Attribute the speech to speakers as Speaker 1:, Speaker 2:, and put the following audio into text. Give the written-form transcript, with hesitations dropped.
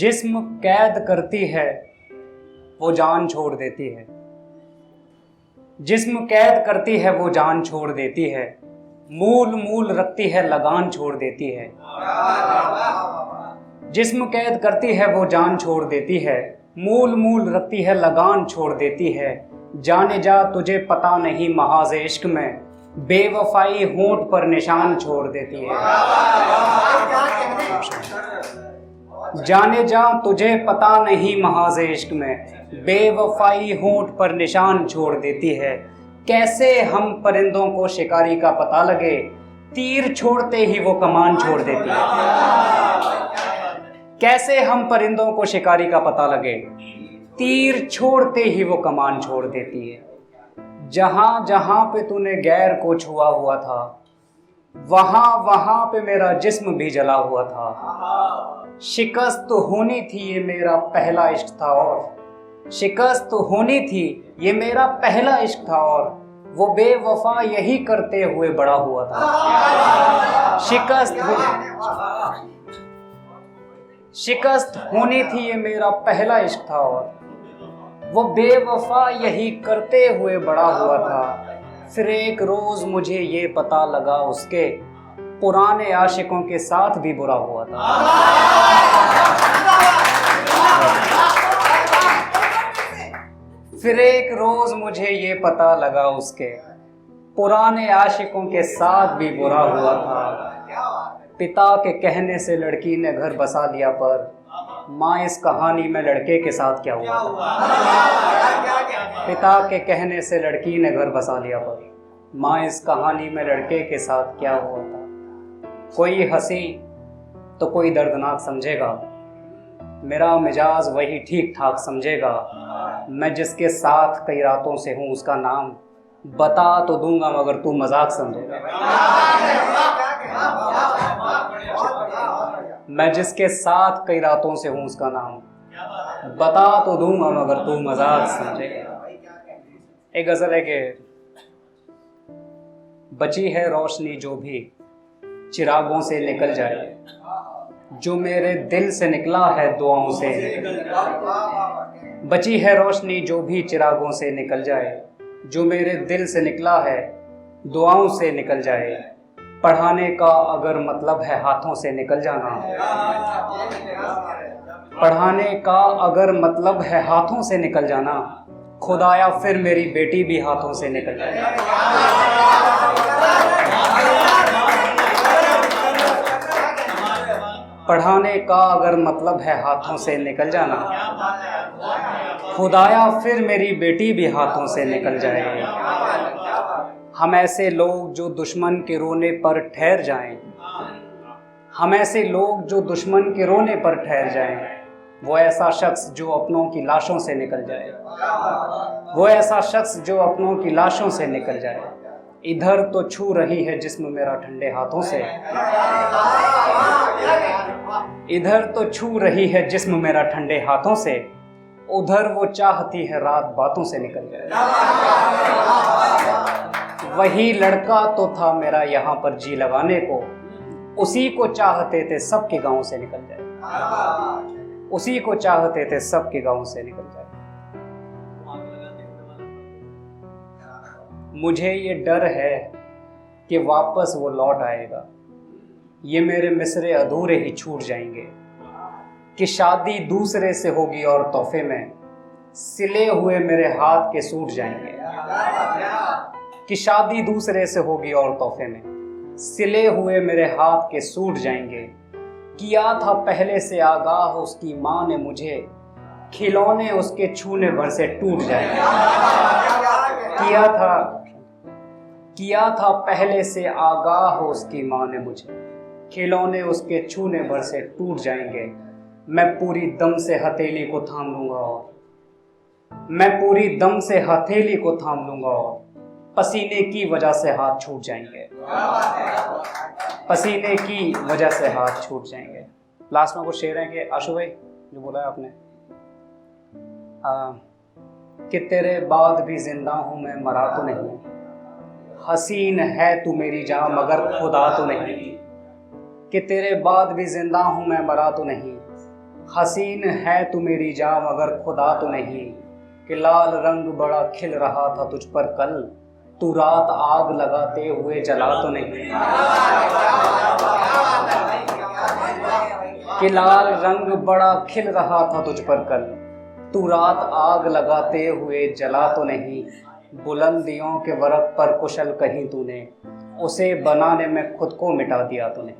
Speaker 1: जिस्म कैद करती है वो जान छोड़ देती है। जिस्म कैद करती है वो जान छोड़ देती है। मूल मूल रखती है लगान छोड़ देती है। जिस्म कैद करती है वो जान छोड़ देती है। मूल मूल रखती है लगान छोड़ देती है। जाने जा तुझे पता नहीं महाज़ इश्क में बेवफाई होंठ पर निशान छोड़ देती है। जाने जा तुझे पता नहीं महाज़ इश्क में बेवफाई होंठ पर निशान छोड़ देती है। कैसे हम परिंदों को शिकारी का पता लगे, तीर छोड़ते ही वो कमान छोड़ देती है। कैसे हम परिंदों को शिकारी का पता लगे, तीर छोड़ते ही वो कमान छोड़ देती है। जहां जहां पे तूने गैर को छुआ हुआ था, वहां वहां पे मेरा जिस्म भी जला हुआ था। शिकस्त होनी थी ये मेरा पहला इश्क था, और शिकस्त होनी थी ये मेरा पहला इश्क था, और वो बेवफा यही करते हुए बड़ा हुआ था। शिकस्त होनी थी ये मेरा पहला इश्क था, और वो बेवफा यही करते हुए बड़ा हुआ था। फिर एक रोज मुझे ये पता लगा उसके पुराने आशिकों के साथ भी बुरा हुआ था। फिर एक रोज मुझे ये पता लगा उसके पुराने आशिकों के साथ भी बुरा हुआ था। पिता के कहने से लड़की ने घर बसा लिया, पर माँ इस कहानी में लड़के के साथ क्या हुआ था। पिता के कहने से लड़की ने घर बसा लिया, पर माँ इस कहानी में लड़के के साथ क्या हुआ था। कोई हंसी तो कोई दर्दनाक समझेगा, मेरा मिजाज वही ठीक ठाक समझेगा। मैं जिसके साथ कई रातों से हूँ उसका नाम बता तो दूंगा, मगर तू मजाक समझेगा। मैं जिसके साथ कई रातों से हूँ उसका नाम बता तो दूंगा, मगर तू मजाक समझेगा। एक गजल है कि बची है रोशनी जो भी चिरागों से निकल जाए, जो मेरे दिल से निकला है दुआओं से। बची है रोशनी जो भी चिरागों से निकल जाए, जो मेरे दिल से निकला है दुआओं से निकल जाए। पढ़ाने का अगर मतलब है हाथों से निकल जाना, पढ़ाने का अगर मतलब है हाथों से निकल जाना, खुदाया फिर मेरी बेटी भी हाथों से निकल जाए। पढ़ाने का अगर मतलब है हाथों से निकल जाना, खुदाया फिर मेरी बेटी भी हाथों से निकल जाए। हम ऐसे लोग जो दुश्मन के रोने पर ठहर जाएं, हम ऐसे लोग जो दुश्मन के रोने पर ठहर जाएं। वो ऐसा शख्स जो अपनों की लाशों से निकल जाए, वो ऐसा शख्स जो अपनों की लाशों से निकल जाए। इधर तो छू रही है जिस्म मेरा ठंडे हाथों से, इधर तो छू रही है जिस्म मेरा ठंडे हाथों से, उधर वो चाहती है रात बातों से निकल जाए। वही लड़का तो था मेरा यहाँ पर जी लगाने को, उसी को चाहते थे सबके गांव से निकल जाए, उसी को चाहते थे सबके गांव से निकल जाए। मुझे ये डर है कि वापस वो लौट आएगा, ये मेरे मिसरे अधूरे ही छूट जाएंगे। कि शादी दूसरे से होगी और तोहफे में सिले हुए मेरे हाथ के सूट जाएंगे। कि शादी दूसरे से होगी और तोहफे में सिले हुए मेरे हाथ के सूट जाएंगे। किया था पहले से आगाह उसकी माँ ने मुझे, खिलौने उसके छूने भर से टूट जाएंगे। किया था पहले से आगाह उसकी माँ ने मुझे, खिलौने उसके छूने भर से टूट जाएंगे। मैं पूरी दम से हथेली को थाम लूंगा, और मैं पूरी दम से हथेली को थाम लूंगा, और पसीने की वजह से हाथ छूट जाएंगे, पसीने की वजह से हाथ छूट जाएंगे। लास्ट में कुछ शेर है कि आशु भाई जो बोला है आपने, कि तेरे बाद भी जिंदा हूं मैं मरा तो नहीं, हसीन है तू मेरी जान मगर खुदा तो नहीं। कि तेरे बाद भी जिंदा हूं मैं मरा तो नहीं, हसीन है तू मेरी जान मगर खुदा तो नहीं, कि लाल रंग बड़ा खिल रहा था तुझ पर कल, तू रात आग लगाते हुए जला तो नहीं। कि लाल रंग बड़ा खिल रहा था तुझ पर कल, तू रात आग लगाते हुए जला तो नहीं। बुलंदियों के वरक पर कुशल कहीं तूने, उसे बनाने में खुद को मिटा दिया तो नहीं।